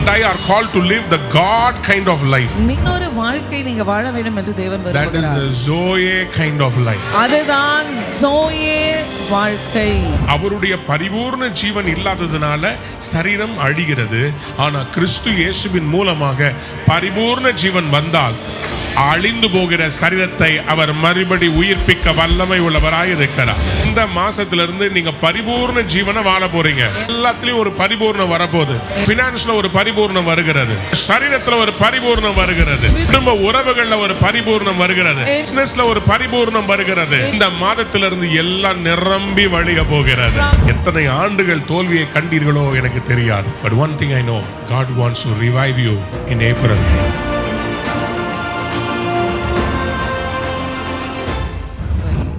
and I are called to live the God kind of life. இன்னொரு வாழ்க்கை நீங்க வாழ வேண்டும் என்று தேவன் That is விரும்புகிறார். the Zoe kind of life. அதுதான் ஜோயே வாழ்க்கை. அவருடைய பரிபூர்ண ஜீவன் இல்லாததுனால சரீரம் அழிகிறது. ஆனா கிறிஸ்து இயேசுவின் மூலமாக பரிபூர்ண ஜீவன் வந்தால் அழிந்து போகிற சரீரத்தை அவர் மறுபடி உயிர்ப்பிக்க வல்லமை உள்ளவராய் இருக்கிறார். இந்த மாசத்திலிருந்து நீங்க பரிபூர்ண ஜீவனை வாழ போறீங்க. எல்லாத்துலயும் ஒரு பரிபூர்ணம் வரப்போகுது. பினான்ஸ்ல ஒரு பரிபூர்ணம் வருகிறது, சரீரத்துல ஒரு பரிபூர்ணம் வருகிறது, குடும்ப உறவுகள்ல ஒரு பரிபூர்ணம் வருகிறது, பிசினஸ்ல ஒரு பரிபூர்ணம் வருகிறது. இந்த மாதத்திலிருந்து எல்லாம் நிரம்பி வழிய போகிறது. எத்தனை ஆண்டுகள் தோல்வியை கண்டீர்களோ எனக்கு தெரியாது. But one thing I know, God wants to revive you in April.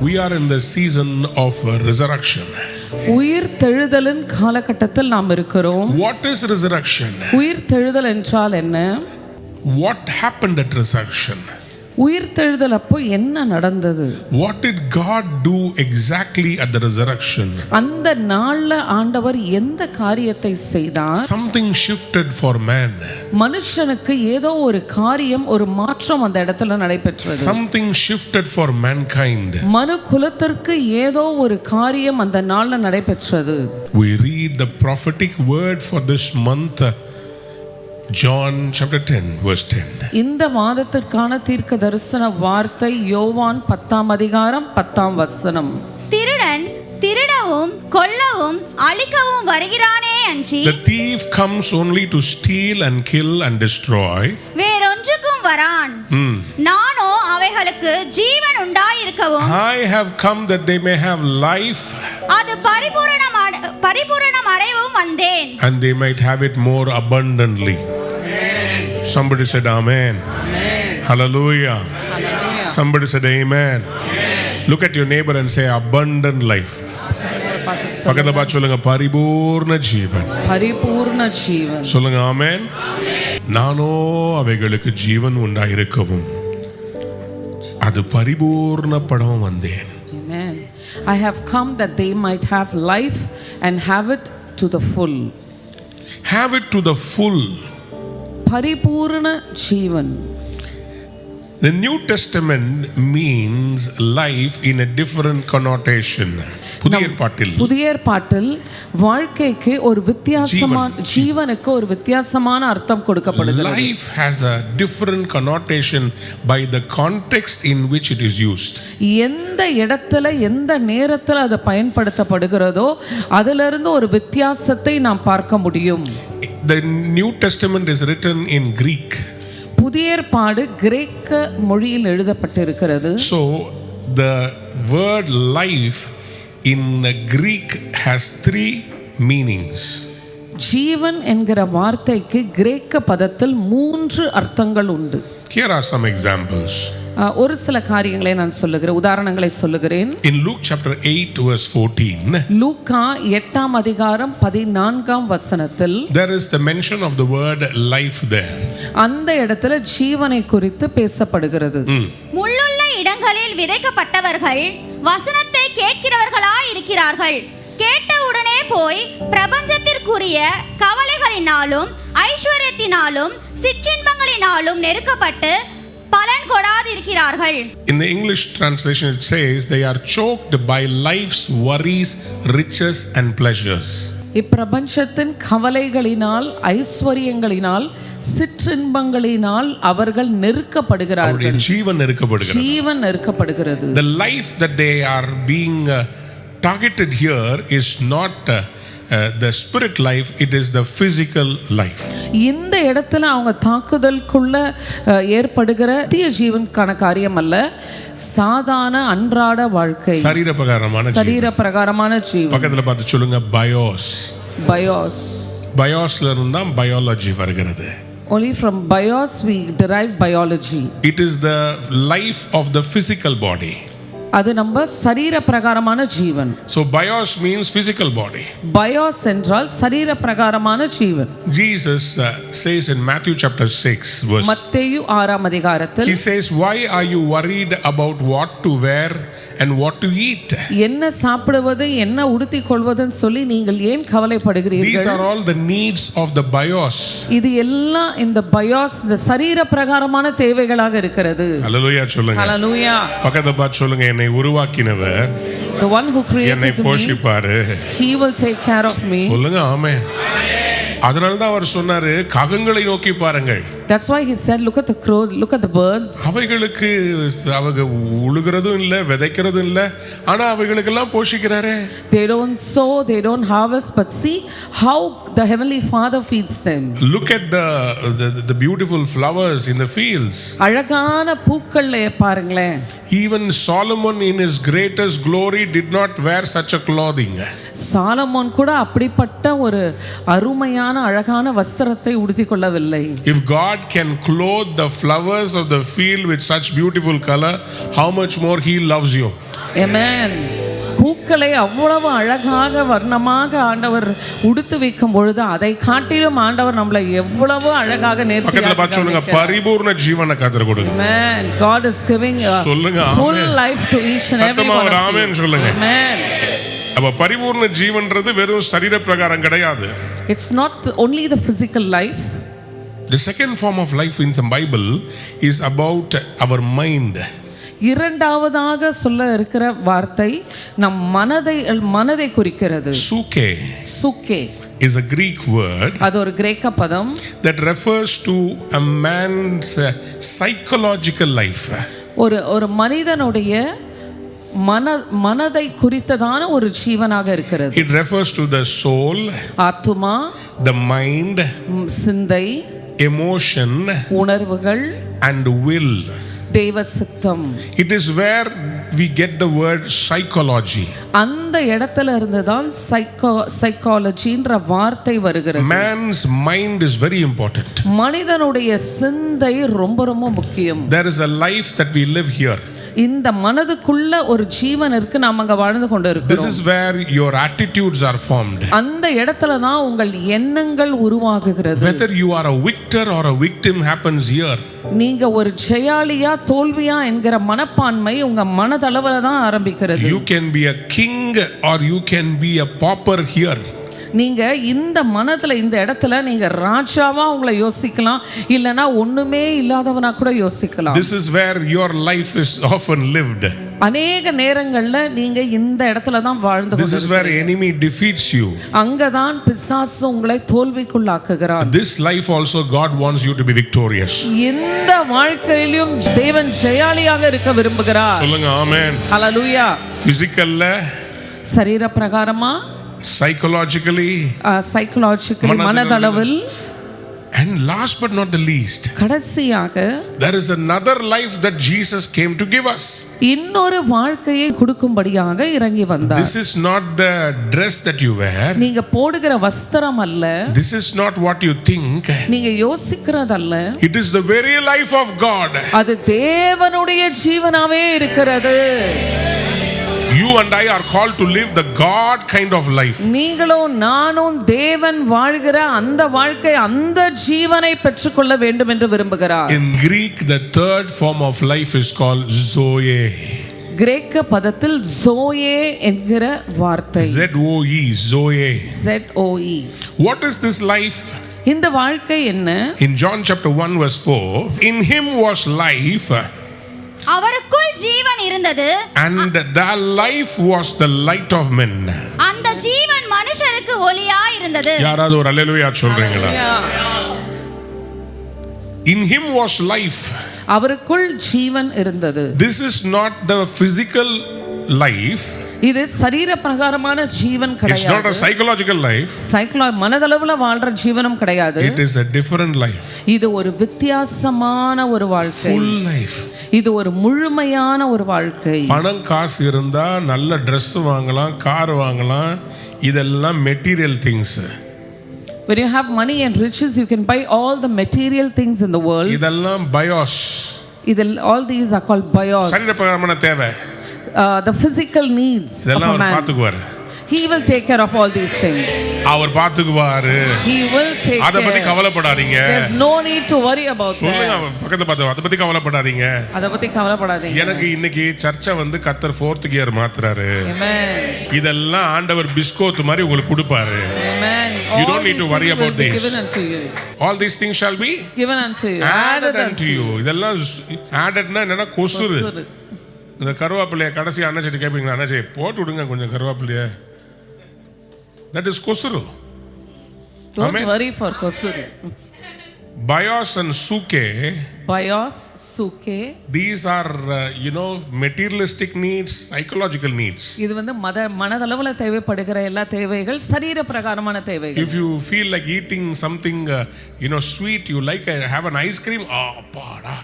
We are in the season of resurrection. உயிர் தெழுதலின் காலகட்டத்தில் நாம் இருக்கிறோம். What is resurrection? உயிர் தெழுதல் என்றால் என்ன? What happened at resurrection? உயிர் தெழுதல் அப்போ என்ன நடந்தது? What did God do exactly at the resurrection? அந்த நாள்ல ஆண்டவர் எந்த காரியத்தை செய்தார்? Something shifted for man. மனுஷனுக்கு ஏதோ ஒரு காரியம், ஒரு மாற்றம் அந்த இடத்துல நடைபெற்றது. Something shifted for mankind. மனு குலத்திற்கு ஏதோ ஒரு காரியம் அந்த நாள்ல நடைபெற்றது. We read the prophetic word for this month, John chapter 10 verse 10. இந்த மாதத்திற்கான தீர்க்க தரிசன வார்த்தை யோவான் 10ஆம் அதிகாரம் 10ஆம் வசனம். திருடன் திருடவும் கொல்லவும் அழிக்கவும் வருகிறானே அன்றி The thief comes only to steal and kill and destroy. வேறொன்றுக்கும் வரான். நானோ அவைகளுக்கு ஜீவன் உண்டாயிருக்கவும் I have come that they may have life அது பரிபூரணம் அடையவும் வந்தேன். and they might have it more abundantly. Somebody said amen. Amen. Hallelujah. Hallelujah. Somebody said amen. Look at your neighbor and say abundant life. பக்கத்துல பார்த்து சொல்லுங்க பரிபூர்ண ஜீவன். பரிபூர்ண ஜீவன். சொல்லுங்க ஆமென். நானோ அவைகளுக்கு ஜீவன் உண்டாயிருக்கவும் அது பரிபூர்ணப்படவும் வந்தேன். Amen. I have come that they might have life and have it to the full. Have it to the full. பரிபூர்ண ஜீவன். The New Testament means life in a different connotation. புதிய ஏற்பாட்டில் வாழ்க்கைக்கு ஒரு வித்தியாசமான ஜீவனுக்கு ஒரு வித்தியாசமான அர்த்தம் கொடுக்கப்படுகிறது. Life has a different connotation by the context in which it is used. எந்த இடத்துல எந்த நேரத்தில் அது பயன்படுத்தப்படுகிறதோ அதிலிருந்து ஒரு வித்தியாசத்தை நாம் பார்க்க முடியும். The New Testament is written in Greek. புதிய ஏற்பாடு கிரேக்க மொழியில் எழுதப்பட்டிருக்கிறது. So the word life in Greek has 3 meanings. ஜீவன் என்கிற வார்த்தைக்கு கிரேக்க பதத்தில் 3 அர்த்தங்கள் உண்டு. Here are some examples. ஒரு சில காரியங்களை நான் சொல்லுகிறேன், உதாரணங்களை சொல்லுகிறேன். In Luke chapter 8 verse 14, லூக்கா 8ஆம் அதிகாரம் 14ஆம் வசனத்தில் there is the mention of the word life there. அந்த இடத்துல ஜீவனை குறித்து பேசப்படுகிறது. முள்ளுள்ள இடங்களில் விதைக்கப்பட்டவர்கள் வசனத்தை கேட்கிறவர்களாய் இருக்கிறார்கள். கேட்ட உடனே போய் பிரபஞ்சத்திற்குரிய கவலைகளினாலும் ஐஸ்வர்யத்தினாலும் சிற்றின்பங்களினாலும் நெருக்கப்பட்டு பலன் கொடாதிருக்கிறார்கள். In the English translation it says they are choked by life's worries, riches and pleasures. இப்பிரபஞ்சத்தின் கவலைகளினால் ஐஸ்வர்யங்களினால் சிற்றின்பங்களினால் அவர்கள் நெருக்கப்படுகிறார்கள். ஜீவன் நெருக்கப்படுகிறது. The life that they are being targeted here is not the spirit life, it is the physical life. இந்த இடத்துல அவங்க தாக்குதலுக்குள்ள ஏற்படுகிற தீய ஜீவனுக்கான காரியம் அல்ல, சாதாரண அன்றாட வாழ்க்கை, சரீர பிரகாரமான ஜீவன். பக்கத்துல பார்த்து சொல்லுங்க பயோஸ். பயோஸ்ல இருந்தா பயாலஜி வருகிறது. Only from bios we derive biology. It is the life of the physical body. அது நம்ம சரீர பிரகாரமான ஜீவன். So bios means physical body. Bios என்றால் சரீர பிரகாரமான ஜீவன். Jesus says in Matthew chapter 6 verse, மத்தேயு 6ஆம் அதிகாரத்தில் he says, why are you worried about what to wear and what to eat. என்ன சாப்பிடுவது என்ன உடுத்திக் கொள்வதுன்னு சொல்லி நீங்கள் ஏன் These கவலைப்படுகிறீர்கள்? are all the needs of the bios. இது எல்லாம் இந்த பயாஸ், இந்த சரீர பிரகாரமான தேவைகளாக இருக்கிறது. Hallelujah சொல்லுங்க. ஹalleluya. பக்கத்துல பார்த்து சொல்லுங்க, என்னை உருவாக்கினவர் The one who என்னை created me, போஷிப்பாரு. he will take care of me. சொல்லுங்க ஆமென். அதனால தான் அவர் சொன்னாரு, காகங்களை நோக்கி பாருங்கள். That's why he said, look at the crows, look at the birds. அவைகளுக்கு அவங்க உழுகிறதும் இல்ல, விதைக்கிறதும் இல்ல, ஆனா அவைகளுக்கெல்லாம் போஷிக்கிறாரே. They don't sow, they don't harvest, but see how the heavenly Father feeds them. Look at the beautiful flowers in the fields. அழகான பூக்களை பாருங்களேன். Even Solomon in his greatest glory did not wear such a clothing. Solomon கூட அப்படிப்பட்ட ஒரு அருமையான அழகான வஸ்திரத்தை உடுத்திக் கொள்ளவில்லை. If God can clothe the flowers of the field with such beautiful color, how much more he loves you. Amen. பூக்களை அவ்வளவு அழகாக வர்ணமாக ஆண்டவர் உடுத்து வைக்கும் பொழுது அதை காட்டிலும் ஆண்டவர் நம்மளை எவ்வளவு அழகாக பக்கத்துல பார்த்து சொல்லுங்க, பரிபூர்ண ஜீவனை கர்த்தர் கொடுங்க. Amen. God is giving a சொல்லுங்க full amen. life to each and every சத்தமா one ஒரு of ஆமென் you. சொல்லுங்க. Amen. அப்ப பரிபூர்ண ஜீவன்றது வெறும் சரீர பிரகாரம் கிடையாது. It's not only the physical life. The second form of life in the Bible is about our mind. இரண்டாவதாக சொல்ல இருக்கிற வார்த்தை நம் மனதை குறிக்கிறது. சுக்கே is a Greek word அது ஒரு கிரேக்க பதம் that refers to a man's psychological life. ஒரு மனிதனுடைய மனதை குறித்ததான ஒரு ஜீவனாக இருக்கிறது. It refers to the soul, ஆத்துமா, the mind, சிந்தை, emotion, உணர்வுகள் and will. தேவ சித்தம். It is where we get the word psychology. அந்த இடத்துல இருந்து தான் சைக்காலஜின்ற வார்த்தை வருகிறது. Man's mind is very important. மனிதனுடைய சிந்தை ரொம்ப ரொம்ப முக்கியம். There is a life that we live here. இந்த மனதுக்குள்ள ஒரு ஜீவன் இருக்கு, நாம அங்க வாழ்ந்து கொண்டிருக்கிறோம். This is where your attitudes are formed. அந்த இடத்துல தான் உங்கள் எண்ணங்கள் உருவாகுகிறது. Whether you are a victor or a victim happens here. நீங்க ஒரு ஜெயாலியா தோல்வியா என்கிற மனப்பான்மை உங்க மனதளவுல தான் ஆரம்பிக்கிறது. You can be a king or you can be a pauper here. நீங்க இந்த மனதுல இந்த இடத்துல நீங்க ராஜாவா உங்களை யோசிக்கலாம், இல்லனா ஒண்ணுமே இல்லாதவனா கூட யோசிக்கலாம். This is where your life is often lived. அநேக நேரங்கள்ல நீங்க இந்த இடத்துல தான் வாழ்ந்து This is where enemy defeats you. அங்கதான் பிசாசு உங்களை தோல்விக்குள்ளாக்குகிறான். This life also God wants you to be victorious. இந்த வாழ்க்கையிலும் தேவன் ஜெயாலியாக இருக்க விரும்புகிறார். சொல்லுங்க ஆமென். ஹalleluya. Physically, சரீர பிரகாரமா, psychologically, மனதளவில், and last but not the least, கடைசியாக there is another life that Jesus came to give us. இன்னொரு வாழ்க்கையை கொடுக்கும்படியாக இறங்கி வந்தார். This is not the dress that you wear. நீங்க போடுகிற வஸ்திரம் அல்ல. This is not what you think. நீங்க யோசிக்கிறதல்ல. It is the very life of God. அது தேவனுடைய ஜீவனாவே இருக்கிறது. You and I are called to live the God kind of life. நீங்களும் நானும் தேவன் வாழ்கிற அந்த வாழ்க்கை, அந்த ஜீவனை பெற்றுக்கொள்ள வேண்டும் என்று விரும்புகிறார். In Greek, the third form of life is called Zoe. கிரேக்க பதத்தில் ஜோயே என்கிற வார்த்தை. Z-O-E, Zoe. Z-O-E. What is this life? இந்த வாழ்க்கை என்ன? In John chapter 1 verse 4, in him was life, அவருக்குள் ஜீவன் இருந்தது, and that life was the light of men. அந்த ஜீவன் மனுஷருக்கு ஒளியா இருந்தது. யாராவது ஒரு அல்லேலூயா சொல்றீங்களா? In him was life. அவருக்குள் ஜீவன் இருந்தது. This is not the physical life. இது சரீர பிரகாரமான ஜீவன் கிடையாது. It's not a psychological life. மனதளவுல வாழ்ற ஜீவனும் கிடையாது. It is a different life. இது ஒரு வித்தியாசமான ஒரு வாழ்க்கை. Full life. இது ஒரு முழுமையான ஒரு வாழ்க்கை. பணம் காசு இருந்தா நல்ல Dress வாங்கலாம், கார் வாங்கலாம், இதெல்லாம் material things. When you have money and riches, you can buy all the material things in the world. இதெல்லாம் bios. All these are called bios. சரீர பிரகாரமான தேவை. The physical needs of a man. பாத்துக்குவாரு. He will take care of all these things. Our பாத்துக்குவாரு. He will take அத பத்தி care. கவலைப்படாதீங்க. There's no need to worry about சொல்லுங்க that. அவன் பக்கத்துல பார்த்து அத பத்தி கவலைப்படாதீங்க. அத பத்தி கவலைப்படாதீங்க. எனக்கு இன்னைக்கு சர்ச்சை வந்து கர்த்தர் 4th கியர் மாத்துறாரு. Amen. இதெல்லாம் ஆண்டவர் பிஸ்கோத் மாதிரி உங்களுக்கு கொடுப்பாரு. Amen. You don't need to worry about this. Given unto you. All these things shall be Given unto you. added unto you. இதெல்லாம் addedனா என்னன்னா கொசுரு. கொசுரு. இந்த கருவேப்பிலையை கடைசி அண்ணாச்சிட்டு கேட்பீங்களா, அண்ணாச்சி போட்டு விடுங்க கொஞ்சம் கருவேப்பிலையை. That is கொசுரு. Don't Amen. worry for kosuru. Bios and suke, Bios, suke. these are materialistic needs, psychological needs. இது வந்து மனதளவுல தேவைப்படுகிற எல்லா தேவைகள் சரீர பிரகாரமான தேவைகள். If you feel like eating something sweet, you like have an ice cream, appada,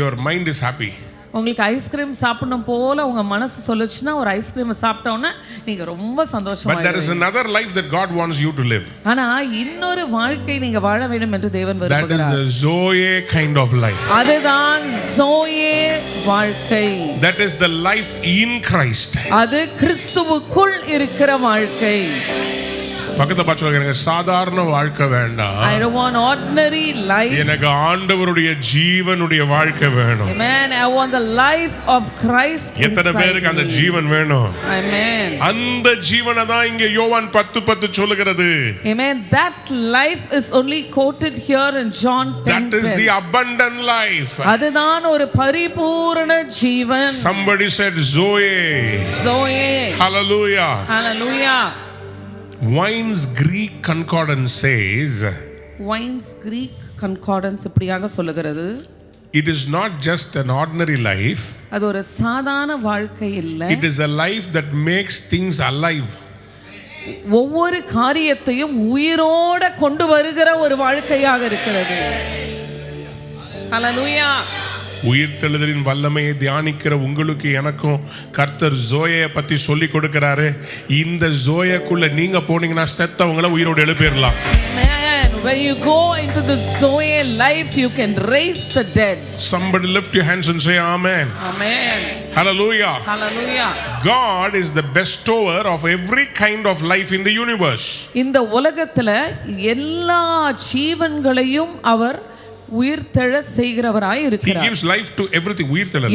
your mind is happy. உங்களுக்கு ஐஸ்கிரீம் சாப்பிடணும் போல உங்க மனசு சொல்லுச்சுன்னா ஒரு ஐஸ்கிரீம் சாப்பிட்டோன்னா நீங்க ரொம்ப சந்தோஷமா But there is another life that God wants you to live. ஆனா இன்னொரு வாழ்க்கை நீங்க வாழ வேண்டும் என்று தேவன் That is விரும்புகிறார். the Zoe kind of life. அதுதான் ஜோயே வாழ்க்கை. That is the life in Christ. அது கிறிஸ்துவுக்குள் இருக்கிற வாழ்க்கை. பக்கத்துல பார்த்து எனக்கு சாதாரண வாழ்க்கை வேண்டாம். I don't want ordinary life. எனக்கு ஆண்டவருடைய ஜீவனுடைய வாழ்க்கை வேணும். Amen. I want the life of Christ inside me. எத்தனை பேருக்கு அந்த ஜீவன் வேணும்? Amen. அந்த ஜீவனை தான் இங்க யோவான் 10:10 சொல்லுகிறது. Amen. That life is only quoted here in John 10:10. That is the abundant life. அதுதான் ஒரு பரிபூரண ஜீவன். Somebody said Zoe. Zoe. Hallelujah. Hallelujah. Wine's Greek concordance says, Wine's Greek concordance இப்படியாக சொல்லுகிறது, it is not just an ordinary life. அது ஒரு சாதாரண வாழ்க்கை இல்லை. It is a life that makes things alive. ஒவ்வொரு காரியத்தையும் உயிரோட கொண்டு வருகிற ஒரு வாழ்க்கையாக இருக்கிறது. Hallelujah. உயிர்த்தெழுதலின் வல்லமையை தியானிக்கிற உங்களுக்கு எனக்கும் கர்த்தர் ஜோயை பத்தி சொல்லி கொடுக்கிறாரு. இந்த ஜோயக்குள்ள நீங்க போனீங்கன்னா செத்தவங்களை உயிரோடு எழுப்பிடலாம். When you go into the Zoe life, you can raise the dead. Somebody lift your hands and say amen. Amen. Hallelujah. Hallelujah. God is the bestower of every kind of life in the universe. இந்த உலகத்துல எல்லா ஜீவன்களையும் அவர் உயிர்த்தெழ செய்கிறவராய் He இருக்கிறார். gives life to everything. உயிர்த்தெழல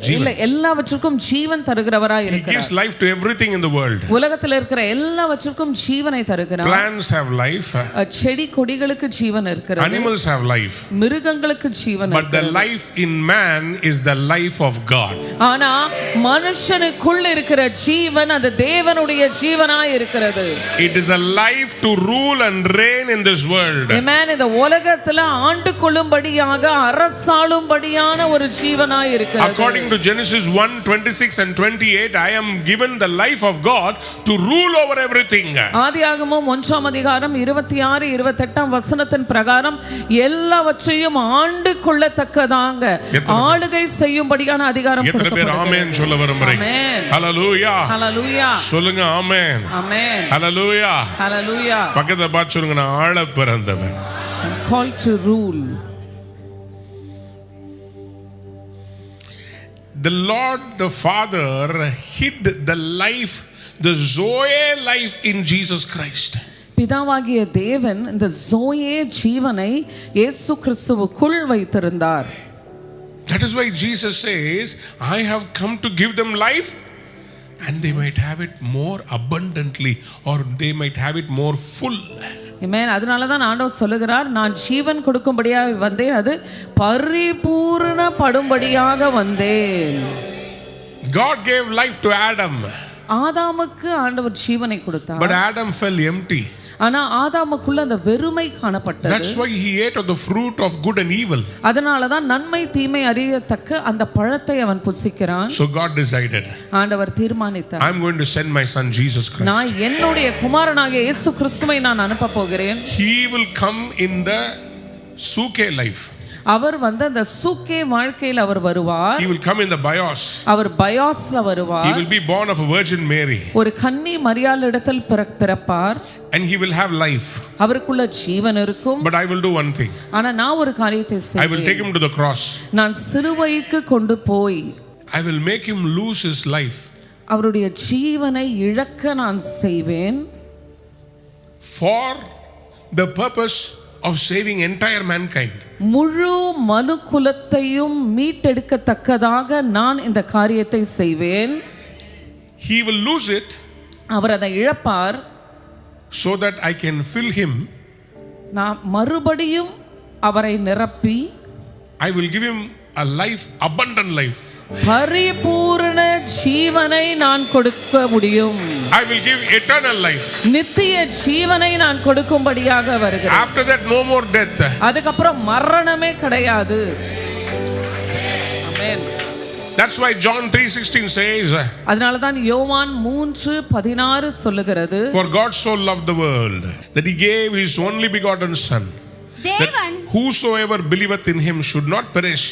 ஜீவன். எல்லாவற்றுக்கும் ஜீவன் தருகிறவராய் He இருக்கிறார். gives life to everything in the world. உலகத்தில் இருக்கிற எல்லாவற்றுக்கும் ஜீவனை தருகிறார். Plants have life. செடி கொடிகளுக்கு ஜீவன் இருக்கிறது. Animals have life. மிருகங்களுக்கு ஜீவன் But the இருக்கிறது. life in man is the life of God. ஆனா மனுஷனுக்குள்ள இருக்கிற ஜீவன் அது தேவனுடைய ஜீவனாய் இருக்கிறது. It is a life to rule and reign in this world. Amen. இந்த உலகத்துல ஆண்டு கொள்ளும்படியாக அரசாளும்படியான ஒரு ஜீவனாய் இருக்கிறது. According to Genesis 1:26 and 28, I am given the life of God to rule over everything. ஆதியாகமம் 1ஆம் அதிகாரம் 26 28ஆம் வசனத்தின் பிரகாரம் எல்லாவற்றையும் ஆண்டு கொள்ளத்தக்கதாக ஆளுகை செய்யும்படியான அதிகாரம் எத்தனை பேர் ஆமென் சொல்ல விரும்புறீங்க? ஹalleluya. ஹalleluya. சொல்லுங்க ஆமென். ஆமென். ஹalleluya. ஹalleluya. பக்கத்துல பார்த்து சொல்லுங்க, நான் ஆள பிறந்தவன். I'm called to rule. The Lord the Father hid the life, the Zoe life in Jesus Christ. பிதாவாகிய தேவன் இந்த ஜோயே ஜீவனை இயேசு கிறிஸ்துவுக்குள் வைத்திருந்தார். That is why Jesus says, I have come to give them life and they might have it more abundantly, or they might have it more full. Amen. அதனால தான் ஆண்டவர் சொல்லுகிறார், நான் ஜீவன் கொடுக்கும்படியாக வந்தேன், அது பரிபூரணப்படும்படியாக வந்தேன். God gave life to Adam. ஆதாமுக்கு ஆண்டவர் ஜீவனை கொடுத்தார். But Adam fell empty. ஆனா ஆதாமுக்குள்ள அந்த வெறுமை காணப்பட்டது. That's why he ate of the fruit of good and evil. அதனால தான் நன்மை தீமை அறியத்தக்க அந்த பழத்தை அவன் புசிக்கிறான். So God decided, ஆண்டவர் தீர்மானித்தார், I'm going to send my son Jesus Christ. நான் என்னுடைய குமாரனாகிய இயேசு கிறிஸ்துவை நான் அனுப்ப போகிறேன். He will come in the Suke life. அவர் வந்து அந்த சூக்கே வாழ்க்கையில் அவர் வருவார். He will come in the bios. அவர் பயோஸ்ல வருவார். He will be born of a virgin Mary. ஒரு கன்னி மரியாளிடத்தில் பிறப்பார். And he will have life. அவருக்குள்ள ஜீவன் இருக்கும். But I will do one thing. ஆனா நான் ஒரு காரியத்தை செய்வேன். I will take him to the cross. நான் சிலுவைக்கு கொண்டு போய் I will make him lose his life. அவருடைய ஜீவனை இழக்க நான் செய்வேன். For the purpose of saving entire mankind. முழு மனுக்குலத்தையும் மீட்டெடுக்கத்தக்கதாக நான் இந்த காரியத்தை செய்வேன். He will lose it அவர் அதை இழப்பார். so that I can fill him. நான் மறுபடியும் அவரை நிரப்பி I will give him a life, abundant life. பரிபூரண ஜீவனை நான் கொடுக்க முடியும். I will give eternal life. நித்திய ஜீவனை நான் கொடுக்கும்படியாக வருகிறேன். After that no more death. அதுக்கப்புறம் மரணமே கிடையாது. ஆமென். That's why John 3:16 says, அதனால தான் யோவான் 3:16 சொல்லுகிறது, for God so loved the world that he gave his only begotten son, that தேவன் whosoever believeth in him should not perish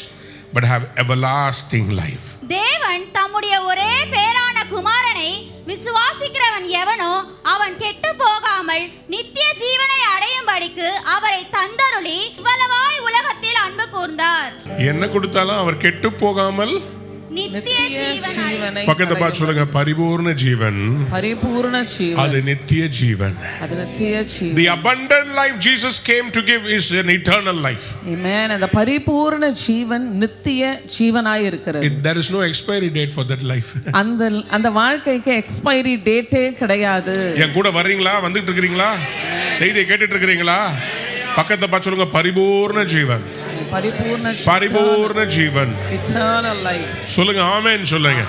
but have everlasting life. தேவன் தம்முடைய ஒரே பேரான குமாரனை விசுவாசிக்கிறவன் எவனோ அவன் கெட்டு போகாமல் நித்திய ஜீவனை அடையும்படிக்கு அவரை தந்தருளி இவ்வளவாய் உலகத்தில் அன்பு கூர்ந்தார். என்ன கொடுத்தாலும் அவர் கெட்டு போகாமல் நித்திய ஜீவனை பக்கத்தை பார்த்து சொல்லுங்க, பரிபூர்ண ஜீவன். பரிபூரண ஜீவன், அது நித்திய ஜீவன். அது நித்திய ஜீவன். The abundant life Jesus came to give is an eternal life. ஆமென். அந்த பரிபூரண ஜீவன் நித்திய ஜீவனாய் இருக்கிறது. There is no expiry date for that life. அந்த வாழ்க்கைக்கு எக்ஸ்பைரி டேட்டே கிடையாது. என் கூட வர்றீங்களா? வந்துட்டு இருக்கீங்களா? செய்தியை கேட்டுட்டு இருக்கீங்களா? பக்கத்தை பார்த்து சொல்லுங்க, பரிபூர்ண ஜீவன். பரிபூர்ண ஜீவன். Eternal life. சொல்லுங்க ஆமென் சொல்லுங்க.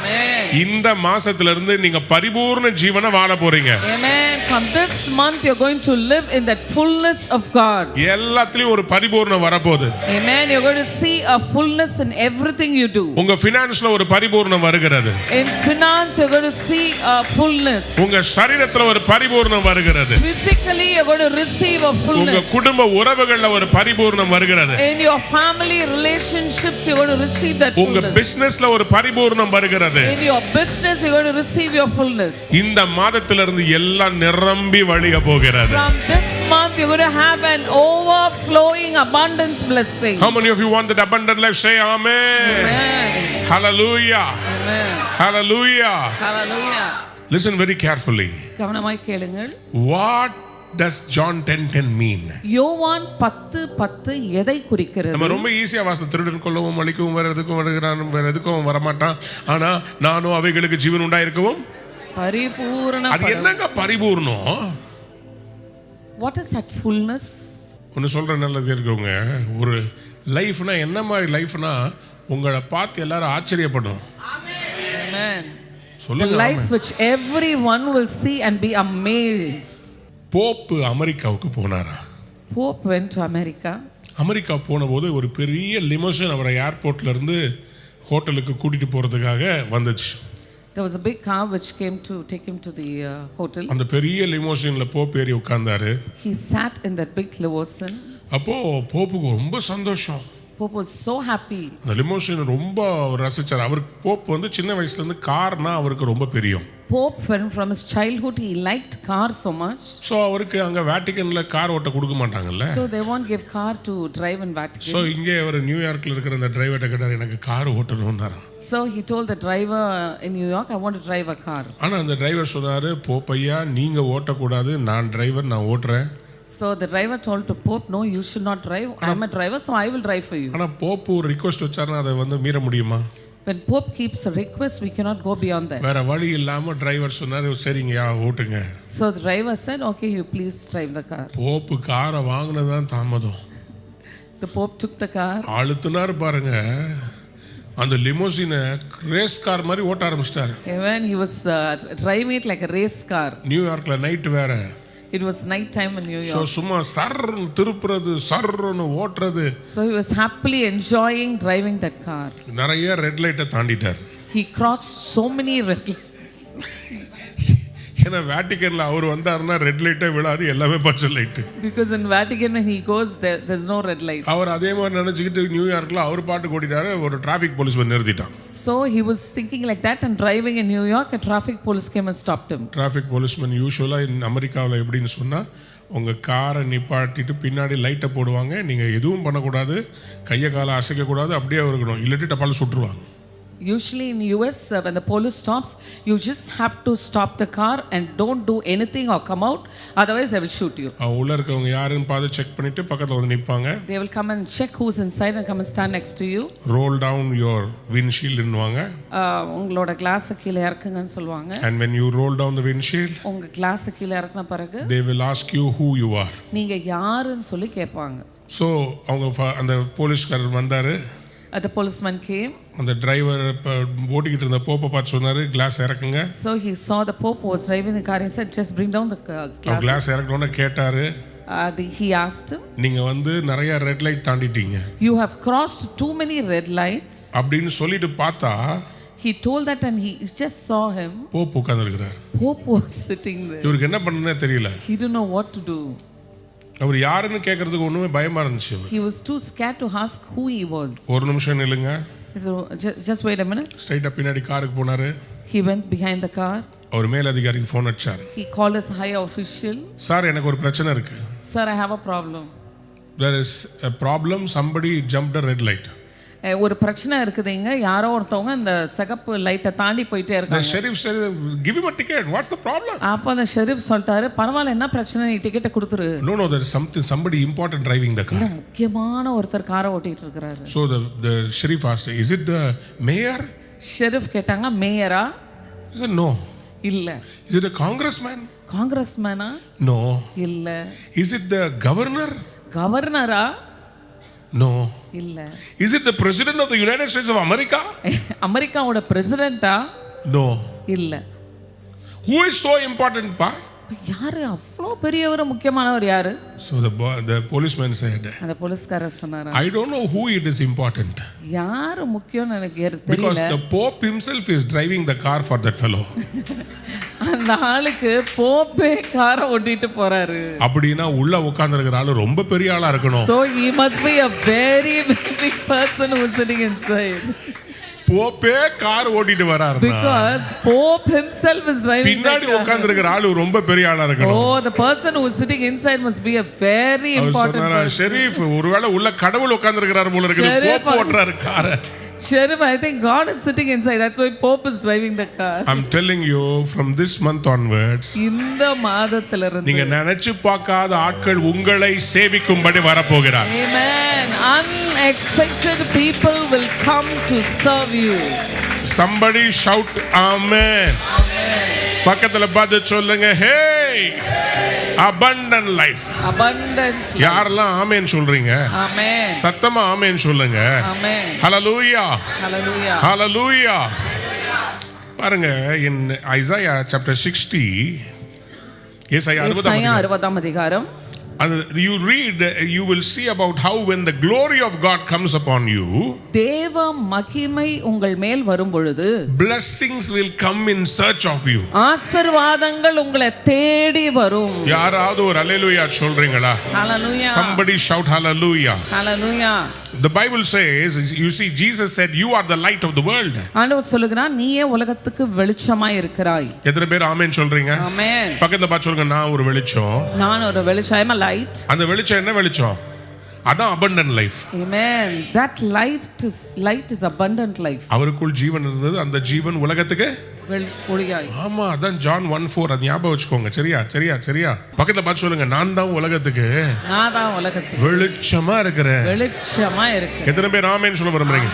இந்த மாசத்துல இருந்து நீங்க பரிபூர்ண ஜீவனை வாழ போறீங்க. Amen. From this month you're going to live in that fullness of God. எல்லாத்துலயும் ஒரு பரிபூர்ணம் வரப்போகுது. Amen. You're going to see a fullness in everything you do. உங்க ஃபினான்ஸ்ல ஒரு பரிபூர்ணம் வருகிறது. In finance you're going to see a fullness. உங்க சரீரத்துல ஒரு பரிபூர்ணம் வருகிறது. Physically you're going to receive a fullness. உங்க குடும்ப உறவுகள்ல ஒரு பரிபூர்ணம் வருகிறது. In your family relationships you're going to receive that fullness. உங்க பிசினஸ்ல ஒரு பரிபூர்ணம் வருகிறது. In your business you're going to receive your fullness. இந்த மாதத்துல இருந்து எல்லாம் நிரம்பி வழிய போகிறது. From this month you're going to have an overflowing abundant blessing. How many of you want that abundant life? Say amen. Amen. Hallelujah. Amen. Hallelujah. Hallelujah. Listen very carefully. கவனமாய் கேளுங்கள். What does John 10:10 mean? யோவான் 10:10 எதை குறிக்கிறது? நம்ம ரொம்ப ஈஸியா வாசம், திருடன் கொல்லவும் அழிக்கவும் வேற எதுக்கும் வருகிறான், வேற எதுக்கும் வரமாட்டான், ஆனா நானும் அவைகளுக்கு ஜீவன் உண்டாயிருக்கவும். பரிபூரண. அது என்னங்க பரிபூர்ணம்? What is that fullness? ஒன்னு சொல்றேன், நல்லா கேட்குறவங்க. ஒரு லைஃப்னா என்ன மாதிரி லைஃப்னா, உங்களை பார்த்து எல்லாரும் ஆச்சரியப்படும். Amen. சொல்லுங்க. The life which everyone will see and be amazed. Pope அமெரிக்காவுக்கு போனாரா? Pope went to America. America போன போது ஒரு பெரிய லிமோசின் அவரை ஏர்போர்ட்ல இருந்து ஹோட்டலுக்கு கூட்டிட்டு போறதுக்காக வந்துச்சு. There was a big car which came to take him to the hotel. அந்த பெரிய லிமோசின்ல போப் ஏறி உட்கார்ந்தாரு. He sat in that big limousine. அப்போ போப்புக்கு ரொம்ப சந்தோஷம். Pope was so happy. அந்த லிமோசின் ரொம்ப ரசிச்சார். அவர் போப் வந்து சின்ன வயசுல இருந்து கார்னா அவருக்கு ரொம்ப பிரியம். Pope from his childhood he liked cars so much. So அவருக்கு அங்க வாட்டிகன்ல கார் ஓட்ட கொடுக்க மாட்டாங்கல்ல. So they won't give car to drive in Vatican. So இங்கே அவர் நியூயார்க்ல இருக்கிற அந்த டிரைவர்ட்ட கேட்டார், எனக்கு car ஓட்டணும்னாரா. So he told the driver in New York, I want to drive a car. ஆனா அந்த டிரைவர் சொன்னாரு, போப்பையா நீங்க ஓட்ட கூடாது, நான் டிரைவர், நான் ஓட்றேன். So the driver told to Pope, no, you should not drive. I'm a driver, so I will drive for you. ஆனா Pope ஒரு ரிக்வெஸ்ட் வச்சாருன்னா அதை வந்து மீற முடியுமா? When Pope keeps a request, we cannot go beyond that. வேற வழி இல்லாம driver சொன்னாரு, சரிங்கயா ஓட்டுங்க. So the driver said, okay, you please drive the car. Pope காரை வாங்குனதான் தாமதம். The Pope took the car. அழுத்துனாரு பாருங்க, அந்த லிமோசினை ரேஸ் கார் மாதிரி ஓட்ட ஆரம்பிச்சிட்டாரு. Even he was driving it like a race car. நியூயார்க்ல நைட் வேற. It was night time in New York. So சும்மா சர்ன்னு திருப்புறது, சர்ன்னு ஓட்டுறது. So he was happily enjoying driving that car. நிறைய ரெட் லைட்டை தாண்டிட்டார். He crossed so many red lights. ஏன்னா வாட்டிகன்ல அவர் வந்தாருன்னா red லைட்டே விழாது, எல்லாமே பச்சை light. Because in Vatican when he goes there's no red lights. அவர் அதே மாதிரி நினைச்சுக்கிட்டு நியூயார்க்ல அவர் பாட்டு ஓடிட்டாரு, ஒரு டிராஃபிக் போலீஸ் வந்து நிறுத்திட்டான். So he was thinking like that and driving in New York, a traffic police came and stopped him. Traffic policeman யூசுவலா அமெரிக்காவில் எப்படின்னு சொன்னா, உங்க காரை நிப்பாட்டிட்டு பின்னாடி லைட்டை போடுவாங்க, நீங்க எதுவும் பண்ணக்கூடாது, கையை காலை அசைக்க கூடாது, அப்படியே இருக்கணும், இல்லாட்டி டப்பால் சுட்டுருவாங்க. Usually in US, when the police stops, you just have to stop the car and don't do anything or come out. Otherwise, they will shoot you. உள்ள இருக்கவங்க யாருன்னு பார்த்து செக் பண்ணிட்டு பக்கத்துல வந்து நிப்பாங்க. They will come and check who's inside and come and stand next to you. Roll down your windshield ன்னுவாங்க. உங்களோட class கீழ இறக்குங்கன்னு சொல்வாங்க. And when you roll down the windshield, உங்க கிளாஸ் கீழ இறக்குன பிறகு they will ask you who you are. நீங்க யாருன்னு சொல்லி கேட்பாங்க. So அவங்க அந்த போலீஸ்காரர் வந்தாரு. The policeman came. அந்த டிரைவர் ஓட்டிக்கிட்டு இருந்த போப்பை பார்த்து சொன்னாரு class இறக்குங்க. So he saw the Pope was driving the car and said just bring down the glass. Glass இறக்கணும்னு கேட்டாரு. He asked him, நீங்க வந்து நிறைய ரெட் லைட் தாண்டிட்டீங்க. You have crossed too many red lights. அப்படின்னு சொல்லிட்டு பார்த்தா He told that and he just saw him. Pope உட்கார்ந்திருக்கிறார். Pope was sitting there. இவருக்கு என்ன பண்ணனும்னே தெரியல. He didn't know what to do. அவர் யாருன்னு கேக்குறதுக்கு ஒண்ணுமே பயமா இருந்துச்சு. He was too scared to ask who he was. ஒரு நிமிஷம் நில்லுங்க. So just wait a minute. ஸ்ட்ரைட்டா பின்னாடி காருக்கு போனாரு. He went behind the car. அவர் மேல் அதிகாரிக்கு ஃபோன் அடிச்சார். He called his high official. Sir எனக்கு ஒரு பிரச்சனை இருக்கு. Sir, I have a problem. There is a problem, somebody jumped a red light. ஒரு பிரச்சனை இருக்குதுங்க, யாரோ ஒருத்தவங்க இந்த சிகப்பு லைட்டை தாண்டி போயிட்டே The இருக்காங்க. sheriff said, give him a ticket. What's the problem? அப்போ அந்த ஷெரீஃப் சொல்லிட்டாரு, பரவாயில்ல என்ன பிரச்சனை, நீ டிக்கெட்டை கொடுத்துரு. No, there is somebody important driving the car. இல்ல முக்கியமான ஒருத்தர் காரை ஓட்டிட்டு இருக்காரு. So the sheriff asked, is it the mayor? Sharif கேட்டாங்க, மேயரா? He said, no. இல்ல. Is it a congressman? காங்கிரஸ்மேனா? No. இல்ல. Is it the governor? கவர்னரா? No. இல்ல. Is it the president of the United States of America? அமெரிக்காவோட பிரசிடென்ட்டா? No. இல்ல. Who is so important, pa? யாரு அவ்வளோ பெரியவர், முக்கியமானவர் யாரு? So the policeman said, அந்த போலீஸ்காரர் சொன்னாரா, I don't know who it is important. யாரு முக்கியம்னு எனக்கு Because தெரியல. the Pope himself is driving the car for that fellow. அந்த ஆளுக்கு போப்பே காரை ஓட்டிட்டு போறாரு. அப்படினா உள்ள உட்கார்ந்திருக்கிற ஆளு ரொம்ப பெரிய ஆளா இருக்கணும். So he must be a very big person who is sitting inside. போப்பே கார் ஓட்டிட்டு வராருன்னா Because Pope himself is driving. பின்னாடி உட்கார்ந்திருக்கிற ஆளு ரொம்ப பெரிய ஆளா இருக்கணும். Oh, the person who is sitting inside must be a very important person. Sharif ஒருவேளை உள்ள கடவுள் உட்கார்ந்திருக்கிறார் போல இருக்குது. போப் ஓட்றாரு காரை. Sheriff, I think God is sitting inside. That's why Pope is driving the car. I'm telling you, from this month onwards, இந்த மாதத்திலிருந்து நீங்க நினைச்சு பார்க்காத ஆட்கள் உங்களை சேவிக்கும்படி வரப்போகிறார். Amen. Unexpected people will come to serve you. Somebody shout amen. பக்கத்துல பார்த்து சொல்லுங்க, hey, abundant life. Abundant. யாரெல்லாம் ஆமென் சொல்றீங்க? Amen. சத்தமா ஆமென் சொல்லுங்க. Amen. Hallelujah. Hallelujah. Hallelujah. பாருங்க, in Isaiah chapter 60, ஏசாயா 60 அதிகாரம். You read, you will see about how when the glory of God comes upon you, தேவ மகிமை உங்கள் மேல் வரும் பொழுது blessings will come in search of you. ஆசீர்வாதங்கள் உங்களை தேடி வரும். யாராவது ஒரு ஹalleluya சொல்றீங்களா? Hallelujah. Somebody shout hallelujah. Hallelujah. The Bible says, you see, Jesus said, you are the light of the world. ஆண்டவர் சொல்லுகிறார், நீயே உலகத்துக்கு வெளிச்சமாய் இருக்கிறாய். எத்தனை பேர் ஆமென் சொல்றீங்க? Amen. பக்கத்துல பார்த்து சொல்லுங்க, நான் ஒரு வெளிச்சம். நான் ஒரு வெளிச்சம். I am a light. அந்த வெளிச்சம் என்ன வெளிச்சம்? அதான் abundant life. Amen. That light is abundant life. அவருக்குள் ஜீவன் இருந்தது, அந்த ஜீவன் உலகத்துக்கு ஒளியாய். ஆமா, அதான் John 1:4. அது ஞாபகம் வச்சுக்கோங்க. சரியா பக்கத்துல பார்த்து சொல்லுங்க, நான் தான் உலகத்துக்கு வெளிச்சமா இருக்கிறேன். வெளிச்சமா இருக்கு. எத்தனை பேர் ஆமென் சொல்ல விரும்புறீங்க?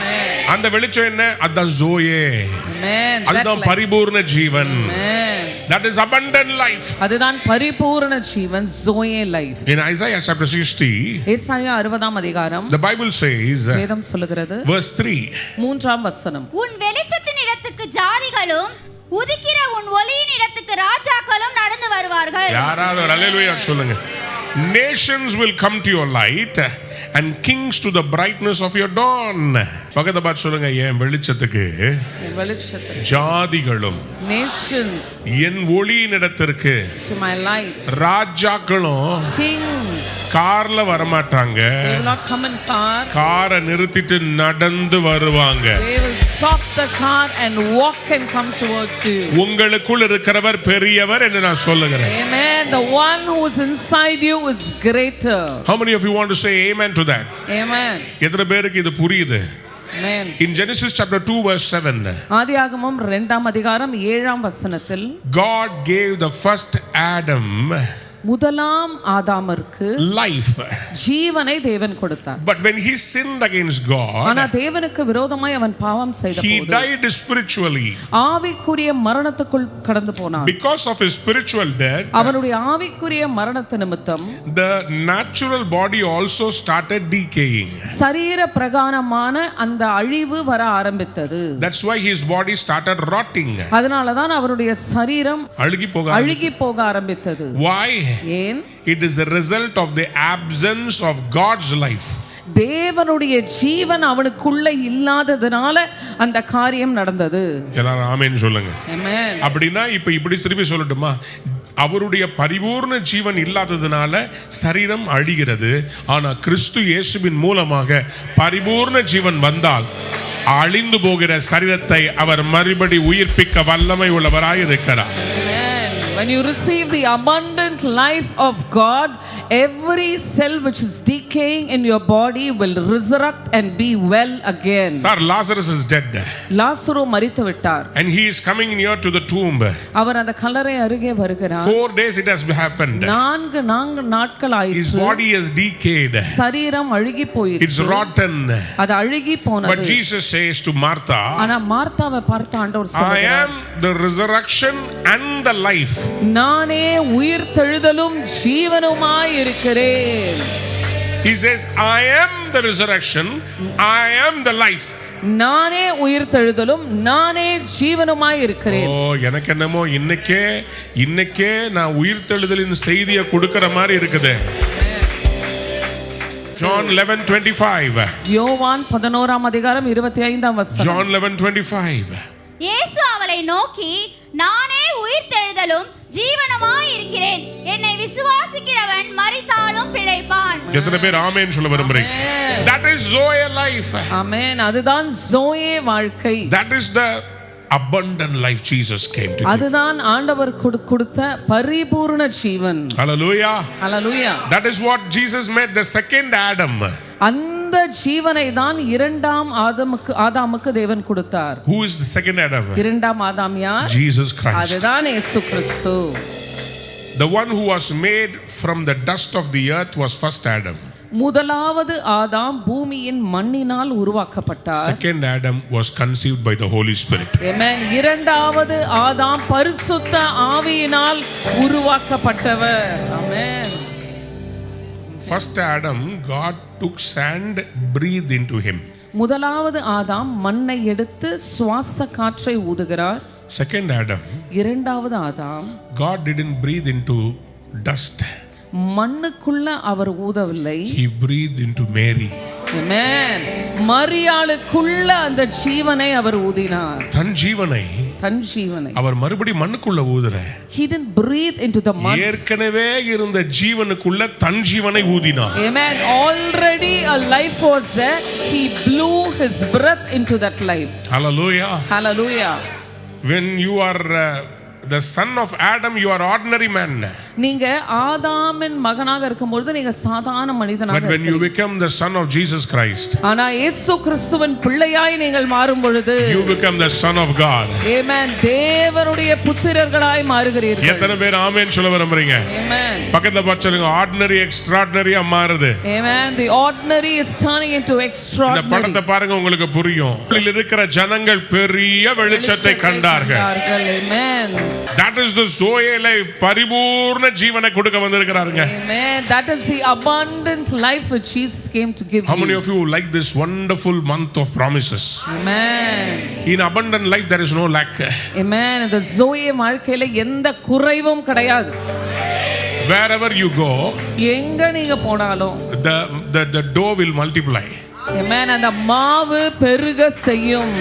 அந்த வெளிச்சம் என்ன? அதான் ஜோயே. Amen. அதுதான் பரிபூர்ண ஜீவன். Amen. That is abundant life. அதுதான் பரிபூர்ண ஜீவன், zoe life. In Isaiah chapter 60, ஏசாயா 60 அதிகாரம், the Bible says, வேதம் சொல்லுகிறது, verse 3, 3ஆம் வசனம், உன் வெளிச்சத்தின் இடத்துக்கு ஜாதிகளும் உதிக்கிற உன் ஒளியின் இடத்துக்கு ராஜாக்களும் நடந்து வருவார்கள். யாராவது ஒரு ஹalleluya சொல்லுங்க. Nations will come to your light and kings to the brightness of your dawn. பக்கத்துல பார்த்து சொல்லுங்க, என் வெளிச்சத்துக்கு ஜாதிகளும், nations, என் ஒளியின் இடத்திற்கு to my light, ராஜாக்களும், kings, கார்ல வர மாட்டாங்க. they will not come in car. காரை நிறுத்திட்டு நடந்து வருவாங்க. They will stop the car and walk and come towards you. உங்களுக்குள் இருக்கிறவர் பெரியவர் என்று நான் சொல்லுகிறேன். Amen. The one who is inside you is greater. How many of you want to say amen to that? Amen. எத்தனை பேருக்கு இது புரியுது? Amen. In Genesis chapter 2 verse 7, ஆதியாகமம் 2ஆம் அதிகாரம் 7ஆம் வசனத்தில் God gave the first Adam முதலாம் ஆதாமிற்கு life. ஜீவனை தேவன் கொடுத்தார். But when he sinned against ஆனா God, தேவனுக்கு விரோதமாய் அவன் பாவம் he செய்தபோது died spiritually. ஆவிக்குரிய மரணத்துக்குள் கடந்து போனான். Because of his spiritual death, அவனுடைய ஆவிக்குரிய மரணத்து நிமித்தம் the natural body also started decaying. சரீர பிரகாரமான அந்த அழிவு வர ஆரம்பித்தது. That's why his body started rotting. அதனாலதான் அவருடைய சரீரம் அழுகி போக ஆரம்பித்தது. Why? ஏன்? It is the result of the absence of God's life. தேவனுடைய ஜீவன் அவனுக்குள்ள இல்லாததனால அந்த காரியம் நடந்தது. எல்லாரும் ஆமென் சொல்லுங்க. Amen. அப்படினா இப்படி திருப்பி சொல்லட்டுமா? அவருடைய பரிபூர்ண ஜீவன் இல்லாததனால சரீரம் அழிகிறது. ஆனா கிறிஸ்து இயேசுவின் மூலமாக பரிபூர்ண ஜீவன் வந்தால் அழிந்து போகிற சரீரத்தை அவர் மறுபடி உயிர்ப்பிக்க வல்லமை உள்ளவராய் இருக்கிறார். When you receive the abundant life of God, every cell which is decaying in your body will resurrect and be well again. Sir, Lazarus is dead. லாசரு மரித்து விட்டார். And he is coming near to the tomb. அவர் அந்த கல்லறை அருகே வருகிறார். 4 days it has happened. 4 நாட்கள் ஆயிற்று. His body has decayed. சரீரம் அழுகி போயிற்று. It's rotten. அது அழுகி போனது. But Jesus says to Martha, ஆனா மார்த்தாவை பார்த்து ஆண்டவர் I சொல்றார், am the resurrection and the life. நானே உயிர்த்தெழுதலும் ஜீவனுமாய் இருக்கிறேன். He says, I am the resurrection, I am the life. நானே உயிர்த்தெழுதலும் நானே ஜீவனுமாய் இருக்கிறேன். ஓ, எனக்கு என்னமோ இன்னைக்கே நான் உயிர்த்தெழுதலின் செய்தியை கொடுக்கிற மாதிரி இருக்குது. John 11:25. யோவான் 11ஆம் அதிகாரம் 25ஆம் வசனம். John 11:25. இயேசு அவளை நோக்கி, நானே உயிர்த்தெழுதலும் ஜீவனுமாய் இருக்கிறேன். என்னை விசுவாசிக்கிறவன் மரித்தாலும் பிழைப்பான். எத்தனை பேர் ஆமென் சொல்ல விரும்புறீங்க? That is Zoe life. ஆமென். அதுதான் ஜோயே வாழ்க்கை. That is the abundant life Jesus came to give. அதுதான் ஆண்டவர் கொடுத்த பரிபூர்ண ஜீவன். Hallelujah. Hallelujah. That is what Jesus made the second Adam. அந்த ஜீவனை தான் இரண்டாம் ஆதாமுக்கு தேவன் கொடுத்தார். Who is the second Adam? இரண்டாம் ஆதாம் யார்? Jesus Christ. அதுதான் இயேசு கிறிஸ்து. The one who was made from the dust of the earth was first Adam. முதலாவது ஆதாம் பூமியின் மண்ணினால் உருவாக்கப்பட்டார். Second Adam was conceived by the Holy Spirit. Amen. இரண்டாவது ஆதாம் பரிசுத்த ஆவியினால் உருவாக்கப்பட்டவர். Amen. First Adam, God took sand, breathed into him. முதலாவது ஆதாம் மண்ணை எடுத்து சுவாச காற்றை ஊதுகிறார். Second Adam, இரண்டாவது ஆதாம் God didn't breathe into dust. மண்ணுக்குள்ள அவர் ஊதவில்லை. He breathed into Mary. Amen. மரியாளுக்குள்ள அந்த ஜீவனை அவர் ஊதினார். தன் ஜீவனை அவர் மறுபடி மண்ணுக்குள்ள ஊதுற. He didn't breathe into the mud. ஏற்கனவே இருந்த ஜீவனுக்குள்ள தன் ஜீவனை ஊதினார். Amen. Already a life was there. He blew his breath into that life. Hallelujah. Hallelujah. When you are the son of Adam, you are ordinary man. நீங்க ஆதாமின் மகனாக இருக்கும்போது நீங்க சாதாரண மனிதனாக But when you become the son of Jesus Christ, ஆனா இயேசு கிறிஸ்துவின் பிள்ளையாய் நீங்கள் மாறும் பொழுது you become the son of God. Amen. தேவனுடைய புத்திரர்களாய் மாறுகிறீர்கள். எத்தனை பேர் ஆமென் சொல்ல விரும்புறீங்க? Amen. பக்கத்துல பார்த்து சொல்லுங்க, ordinary extraordinary மாறுது. Amen. The ordinary is turning into extraordinary. இந்த படத்தை பாருங்க, உங்களுக்கு புரியும். உள்ள இருக்கிற ஜனங்கள் பெரிய வெளிச்சத்தை கண்டார்கள். Amen. That is the Zoe life. பரிபூர்ண ஜீவனை கொடுக்க வந்திருக்கிறாருங்க. Amen. That is the abundant life which Jesus came to give you. How many of you like this wonderful month of promises? Amen. In abundant life there is no lack. Amen. இந்த Zoe வாழ்க்கையில எந்த குறைவும் கிடையாது. Wherever you go, எங்க நீங்க போனாலும் the dough will multiply. Amen. அந்த மாவு பெருக செய்யும்.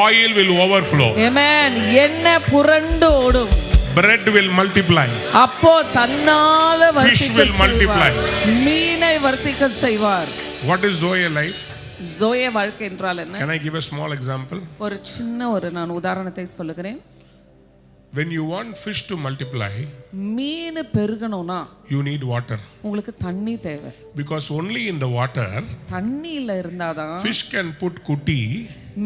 Oil will overflow. Amen. எண்ணெய் புரண்டு ஓடும். Bread will multiply. அப்போ தன்னால Fish will multiply. மீனை வர்த்திக்க செய்வார். What is Zoe life? Zoe வாழ்க்கை என்றால் என்ன? Can I give a small example? ஒரு சின்ன நான் உதாரணத்தை சொல்லுகிறேன். When you want fish to multiply, mean பெருகணும்னா you need water. உங்களுக்கு தண்ணி தேவை. Because only in the water, தண்ணியில இருந்தாதான் fish can put kuti,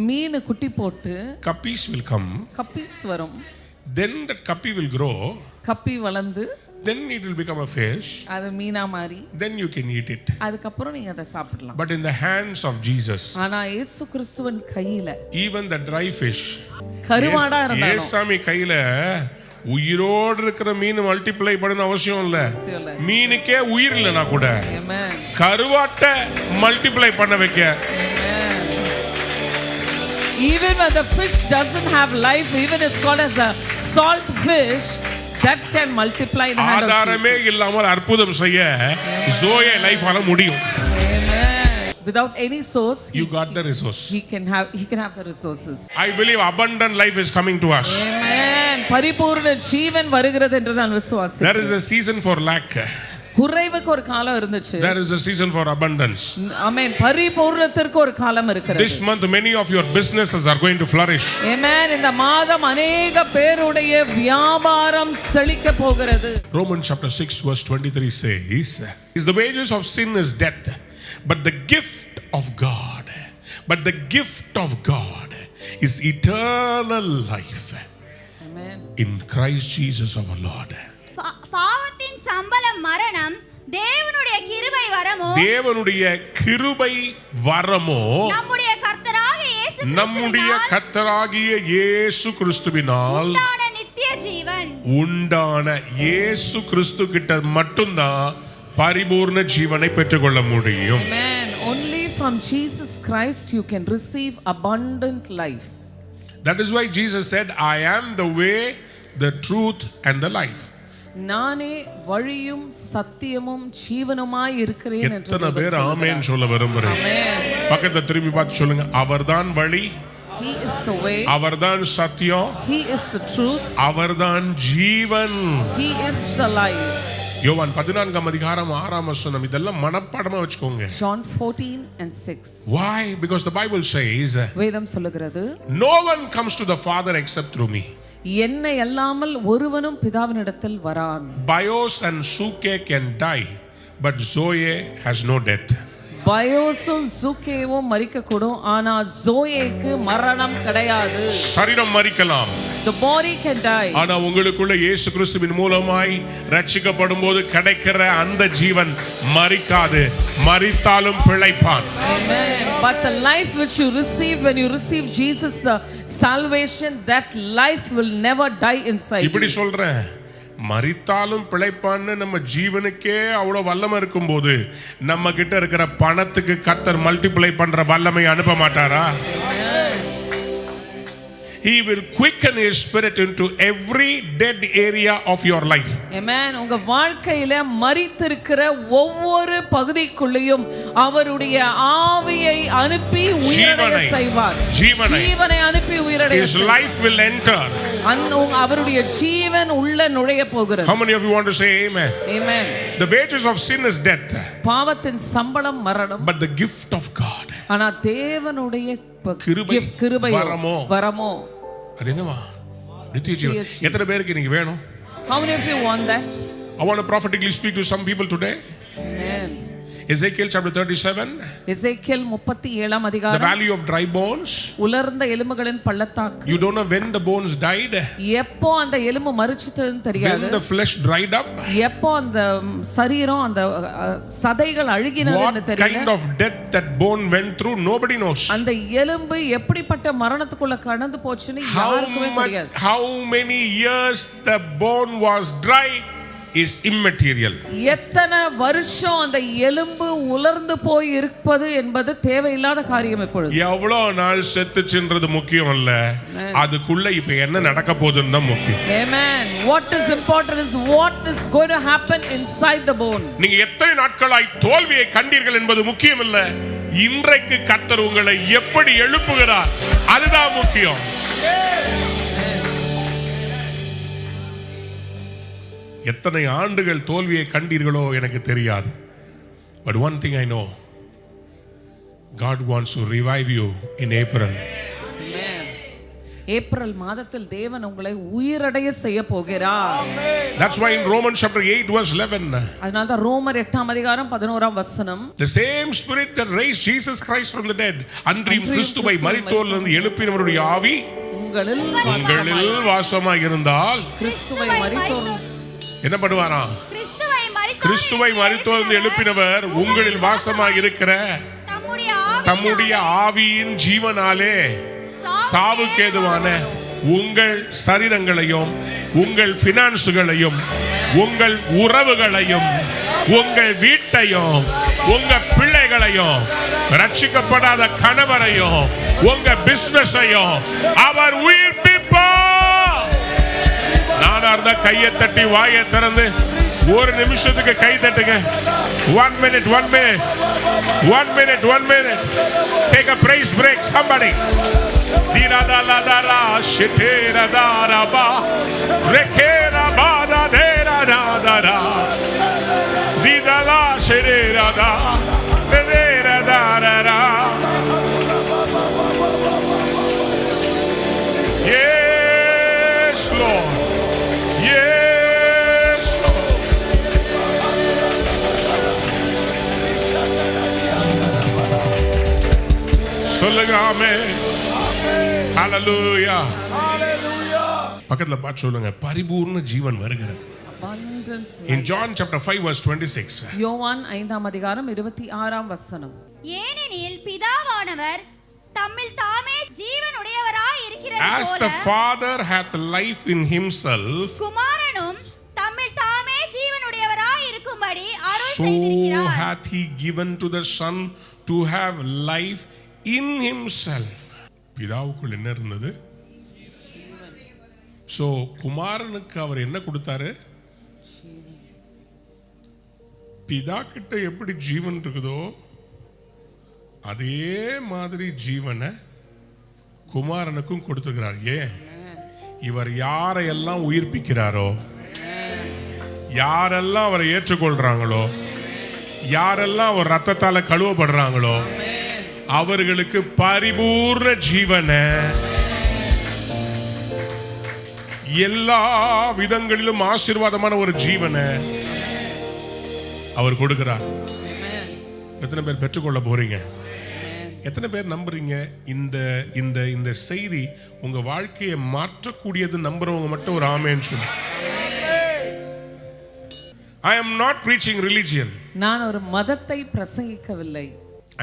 மீன் குட்டி போட்டு guppies will come, கப்பீஸ் வரும். then that guppy will grow, கப்பி வளர்ந்து then it will become a fish, அது மீனா மாறி then you can eat it. அதுக்கப்புறம் நீங்க அதை சாப்பிடலாம். But in the hands of Jesus, ஆனா இயேசு கிறிஸ்துவின் கையில even the dry fish, கருவாடா இருந்தாலும் ஏசாமி கையில உயிரோடு இருக்கிற மீன் மல்டிப்ளை பண்ணணும் அவசியம் இல்ல. மீனுக்கே உயிர் இல்லைனா கூட Amen. கருவாட்டை மல்டிப்ளை பண்ண வைக்க. Even when the fish doesn't have life, even it's called as a salt fish, that can multiply in the hand of ஆதாரமே Jesus. இல்லாமல் அற்புதம் செய்ய ஜோயே லைஃபால முடியும். Amen. Without any source, You got the resource. he can have the resources. I believe abundant life is coming to us. Amen. பரிபூர்ண ஜீவன் வருகிறது என்று நான் விசுவாசிக்கிறேன். There is a season for lack. குறைவுக்கு ஒரு காலம் இருந்துச்சு. There is a season for abundance. ஆமென். பரிபூர்ணத்திற்கு ஒரு காலம் இருக்கிறது. This month many of your businesses are going to flourish. Amen. இந்த மாதம் अनेक பேருடைய வியாபாரம் செழிக்க போகிறது. Romans chapter 6 verse 23 says, "Is the wages of sin is death, but the gift of God is eternal life Amen. in Christ Jesus our Lord." பாவத்தின் சம்பளம் மரணம், தேவனுடைய கிருபை வரமோ நம்முடைய கர்த்தராகிய இயேசு கிறிஸ்துவினால் உண்டான இயேசு கிறிஸ்து கிட்ட மட்டும்தான் பரிபூர்ண ஜீவனை பெற்றுக்கொள்ள முடியும். Amen. Only from Jesus Christ you can receive abundant life. That is why Jesus said, "I am the way, the truth and the life." நானே வழியும் சத்தியமும் ஜீவனுமாய் இருக்கிறேன் என்று எத்தனை பேர் ஆமென் சொல்ல விரும்புறீங்க? Amen. பக்கத்தை திரும்பி பார்த்து சொல்லுங்க, அவர்தான் வழி, He is the way, அவர்தான் சத்தியம், He is the truth, அவர்தான் ஜீவன். He is the life. யோவான் 14 அதிகாரம் 6 வசனம் இதெல்லாம் மனப்பாடமா வச்சுக்கோங்க. John 14 and 6. Why? Because the Bible says, வேதம் சொல்லுகிறது, "No one comes to the Father except through me." என்னை அல்லாமல் ஒருவனும் பிதாவினிடத்தில் வரான். Bios and Suke can die, but Zoe has no death. பயோஸும் சுக்கேவும் மரிக்கக்கூடும், ஆனா ஜோயேக்கு மரணம் கிடையாது. சரீரம் மரிக்கலாம், The body can die. ஆனா உங்களுக்குள்ள இயேசு கிறிஸ்துவின் மூலமாய் ரட்சிக்கப்படும் போது கிடைக்கிற அந்த ஜீவன் மரிக்காது, மரித்தாலும் பிழைப்பான். Amen. But the life which you receive when you receive Jesus the salvation, that life will never die inside இப்படி you. சொல்றேன், மரித்தாலும் பிழைப்பான்னு நம்ம ஜீவனுக்கே அவ்வளவு வல்லமை இருக்கும்போது நம்ம கிட்ட இருக்கிற பணத்துக்கு கர்த்தர் மல்டிப்ளை பண்ற வல்லமை அனுப்ப மாட்டாரா? He will quicken his spirit into every dead area of your life. Amen. உங்க வாழ்க்கையில மரித்திருக்கிற ஒவ்வொரு பகுதிக்குள்ளேயும் அவருடைய ஆவியை அனுப்பி உயிரடைய செய்வார். ஜீவனை அனுப்பி உயிரடைய His life will enter. அவருடைய ஜீவன் உள்ள நுழைய போகிறது. How many of you want to say amen? Amen. The wages of sin is death. பாவத்தின் சம்பளம் மரணம். But the gift of God, ஆனா தேவனுடைய கிருபை வரமோ அது என்னவா? நித்திய ஜீவன். எத்தனை பேருக்கு நீங்க வேணும்? How many of you want that? I want to prophetically speak to some people today. Amen. Ezekiel chapter 37. Ezekiel 37 The அதிகாரம். valley of dry bones. உலர்ந்த எலும்புகளின் பள்ளத்தாக்கு. You don't know when the bones died. எப்போ அந்த எலும்பு மரிச்சதுன்னு தெரியாது. When the flesh dried up. எப்போ அந்த சரீரம் அந்த சதைகள் அழுகினதுன்னு தெரியல. What kind of death that bone went through, nobody knows. அந்த எலும்பு எப்படிப்பட்ட மரணத்துக்குள்ள கடந்து போச்சுன்னு யாருக்குமே தெரியாது. How many years the bone was dry is immaterial. எத்தனை வருஷம் அந்த எலும்பு உலர்ந்து போய் இருப்பது என்பது தேவையில்லாத காரியம். இப்பொழுது எவ்வளவு நாள் செத்துச்சுன்றது முக்கியம் அல்ல, அதுக்குள்ள இப்ப என்ன நடக்க போகுதுன்னு தான் முக்கியம். Amen. What is important is what is going to happen inside the bone. நீங்க எத்தனை நாட்களாய் தோல்வியை கண்டீர்கள் என்பது முக்கியம் இல்ல, இன்றைக்கு கர்த்தர் உங்களை எப்படி எழுப்புகிறார் அதுதான் முக்கியம். எத்தனை ஆண்டுகள் தோல்வியை கண்டீர்களோ எனக்கு தெரியாது. But one thing I know, God wants to revive you in April. Amen. April மாதத்தில் தேவன் உங்களை உயிரடைய செய்ய போகிறார். That's why in Romans chapter 8 verse 11, அதனால தான் ரோமர் 8ஆம் அதிகாரம் 11ஆம் வசனம், the same spirit that raised Jesus Christ from the dead, அன்றியும் கிறிஸ்துவை மரித்தோரிலிருந்து எழுப்பினவருடைய ஆவி உங்களில் வாசமாய் இருந்தால் கிறிஸ்துவை மரித்தோர் என்ன பண்ணுவாரா? கிறிஸ்துவை மரித்தோரிலிருந்து எழுப்பினவர் உங்களில் வாசமாய் இருக்கிற தம்முடைய ஆவியின் ஜீவனாலே சாவுக்கு ஏதுவான உங்கள் சரீரங்களையும் உங்கள் பினான்ஸுகளையும் உங்கள் உறவுகளையும் உங்கள் வீட்டையும் உங்க பிள்ளைகளையும் ரட்சிக்கப்படாத கணவரையும் உங்க பிசினஸையும் அவர் உயிர்ப்பிப்பார். நானா இருந்தா கையை தட்டி வாயை திறந்து ஒரு நிமிஷத்துக்கு கை தட்டுங்க. 1 minute, 1 minute, 1 minute, 1 minute. Take a praise break, somebody. Dira da la da la, shitera da ra ba, rekera ba da dera da da da. Dira la shitera da, dera da da da. Yes, Lord. Yes, Lord. சொல்லுங்க ஆமென். ஹalleluya. பக்கத்துல பார்த்து சொல்லுங்க, பரிபூர்ண ஜீவன் வருகிறது. In John chapter 5 verse 26. யோவான் 5ஆம் அதிகாரம் 26ஆம் வசனம், ஏனெனில் பிதாவானவர் தம்மில் தாமே ஜீவனுடையவராய் இருக்கிறது போல, As the Father hath life in himself, குமாரனும் தம்மில் தாமே ஜீவனுடையவராய் இருக்கும்படி அருள் so செய்திருக்கிறார். hath he given to the Son to have life in himself. பிதாவுக்குள் என்ன இருந்தது? சோ குமாரனுக்கு அவர் என்ன கொடுத்தாரு? பிதா கிட்ட எப்படி ஜீவன் இருக்குதோ அதே மாதிரி ஜீவனை குமாரனுக்கும் கொடுத்திருக்கிறார். ஏன்? இவர் யாரையெல்லாம் உயிர்ப்பிக்கிறாரோ, யாரெல்லாம் அவரை ஏற்றுக்கொள்றாங்களோ, யாரெல்லாம் அவர் ரத்தத்தால கழுவப்படுறாங்களோ அவர்களுக்கு பரிபூர்ண ஜீவனை எல்லா விதங்களிலும் ஆசீர்வாதமான ஒரு ஜீவனை அவர் கொடுக்கிறார். எத்தனை பேர் பெற்றுக்கொள்ள போறீங்க? எத்தனை பேர் நம்புறீங்க? இந்த இந்த இந்த செய்தி உங்க வாழ்க்கையை மாற்றக்கூடியது நம்புறவங்க மட்டும் ஒரு ஆமென் சொல்லு. I am not preaching religion. நான் ஒரு மதத்தை பிரசங்கிக்கவில்லை.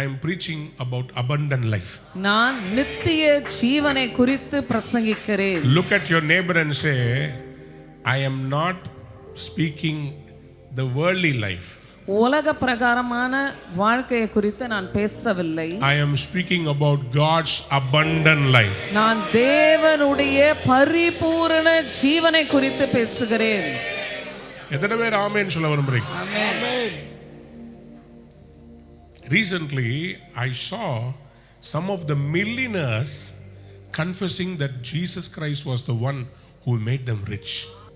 I am preaching about abundant life. நான் நித்திய ஜீவனை குறித்து பிரசங்கிக்கிறேன். Look at your neighbor and say, I am not speaking the worldly life. உலக பிரகாரமான வாழ்க்கையை குறித்து நான் பேசவில்லை. I am speaking about God's abundant life. நான் தேவனுடைய பரிபூரண ஜீவனை குறித்து பேசுகிறேன். எத்தனை பேர் ஆமென் சொல்ல விரும்புறீங்க? ஆமென். Recently, I saw some of the millionaires confessing that Jesus Christ was the one who made them rich.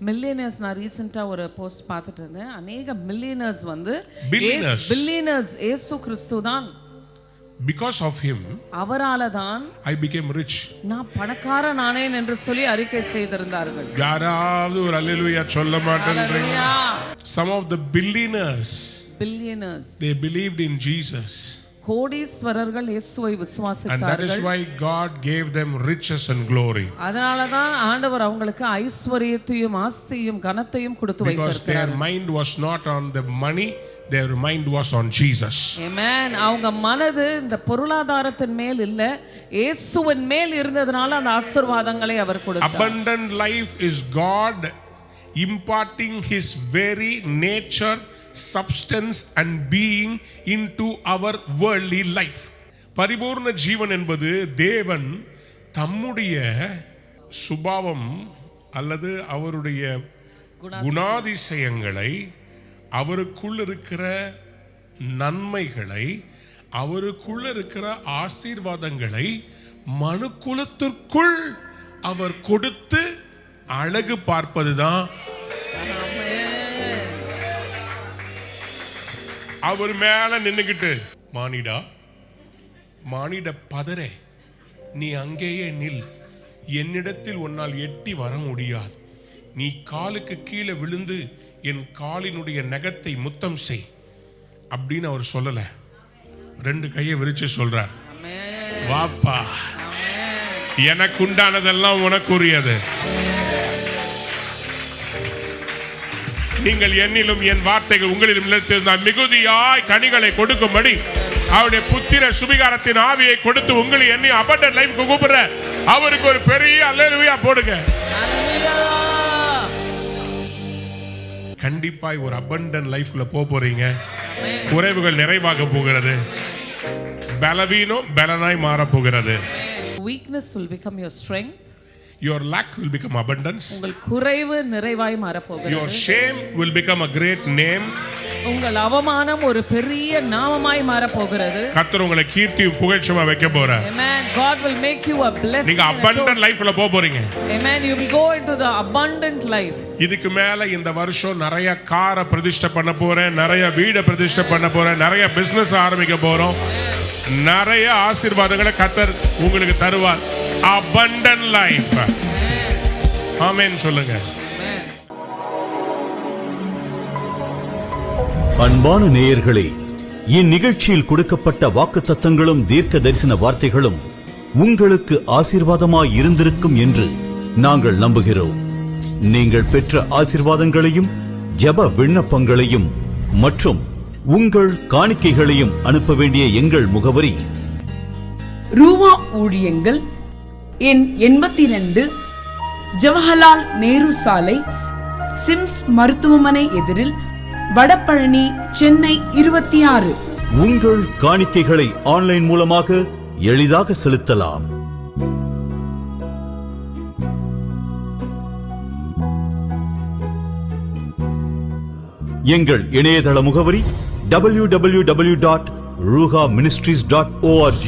Millionaires, நான் ரீசெண்டா ஒரு போஸ்ட் பார்த்துட்டு இருந்தேன். அநேக மில்லியனர்ஸ் வந்து பில்லியனர்ஸ் இயேசு கிறிஸ்து தான். Because of him, அவரால தான் I became rich. நான் பணக்காரன் ஆனேன் என்று சொல்லி அறிக்கை செய்திருந்தார்கள். யாராவது ஒரு அல்லேலூயா சொல்ல மாட்டேன்றீங்க? Some of the billionaires, they believed in Jesus. கோடீஸ்வரர்கள் இயேசுவை விசுவாசித்தார்கள். And that is why God gave them riches and glory. அதனால தான் ஆண்டவர் அவங்களுக்கு ஐஸ்வரியத்தையும் ஆஸ்தியையும் கனத்தையும் கொடுத்து வைத்திருக்கிறார். Because their mind was not on the money, their mind was on Jesus. Amen. அவங்க மனது இந்த பொருளாதாரத்தின் மேல் இல்ல, இயேசுவின் மேல் இருந்ததனால அந்த ஆசீர்வாதங்களை அவர் கொடுத்தார். Abundant life is God imparting his very nature, substance and being into our worldly life. பரிபூர்ண ஜீவன் என்பது தேவன் தம்முடைய சுபாவம் அல்லது அவருடைய குணாதிசயங்களை, அவருக்குள் இருக்கிற நன்மைகளை, அவருக்குள்ள இருக்கிற ஆசீர்வாதங்களை மனுக்குலத்திற்குள் அவர் கொடுத்து அழகு பார்ப்பதுதான். அவர் மேல நின்னுக்கிட்டு, மானிடா, மானிட பதரே, நீ அங்கேயே நில், என்னிடத்தில் உன்னால் எட்டி வர முடியாது. நீ காலுக்கு கீழே விழுந்து என் காலினுடைய நகத்தை முத்தம் செய் அப்படின்னு அவர் சொல்லல. 2 கையை விரிச்சு சொல்றார், வாப்பா, எனக்கு உண்டானதெல்லாம் உனக்குரியது. நீங்கள் என்னிலும் என் வார்த்தைகள் உங்களிலும் நிலைத்திருந்தால் மிகுதியாய் கனிகளை கொடுக்கும்படி அவருடைய புத்திர சுபிகாரத்தின் ஆவியை கொடுத்து உங்களை என்னை அபண்டன்ட் லைஃப்க்கு கூப்பிடுற அவருக்கு ஒரு பெரிய அல்லேலூயா போடுங்க. கண்டிப்பாய் ஒரு அபண்டன்ட் லைஃப்ல போறீங்க. குறைவுகள் நிறைவாக போகிறது. பலவீனம் பலனாய் மாற போகிறது. Weakness will become your strength. Your lack will become abundance. உங்கள் குறைவு நிறைவாய் மாற போகிறது. Your shame will become a great name. உங்கள் அவமானம் ஒரு பெரிய நாமமாய் மாற போகிறது. கர்த்தர் உங்களை கீர்த்தியும் புகழ்ச்சியுமா வைக்க போறார். Amen. God will make you a blessing. நீங்க abundant lifeல போறீங்க. Amen. You will go into the abundant life. இதுக்கு மேல இந்த வருஷம் நிறைய காரை பிரதிஷ்டை பண்ண போறேன், நிறைய வீட பிரதிஷ்டை பண்ண போறேன், நிறைய பிசினஸ் ஆரம்பிக்க போறோம், நிறைய ஆசீர்வாதங்களை கர்த்தர் உங்களுக்கு தருவார். abundant life. ஆமென் சொல்லுங்க. அன்பான நேயர்களே, இந்நிகழ்ச்சியில் கொடுக்கப்பட்ட வாக்குத்தத்தங்களும் தீர்க்க தரிசன வார்த்தைகளும் உங்களுக்கு ஆசீர்வாதமாய் இருந்திருக்கும் என்று நாங்கள் நம்புகிறோம். நீங்கள் பெற்ற ஆசீர்வாதங்களையும் ஜெப விண்ணப்பங்களையும் மற்றும் உங்கள் காணிக்கைகளையும் அனுப்ப வேண்டிய எங்கள் முகவரி: ரூவா ஊழியங்கள், எண் 82, ஜவஹர்லால் நேரு சாலை, சிம்ஸ் மருத்துவமனை எதிரில், வடபழனி, சென்னை 26. உங்கள் காணிக்கைகளை ஆன்லைன் மூலமாக எளிதாக செலுத்தலாம். எங்கள் இணையதள முகவரி www.ruhaministries.org.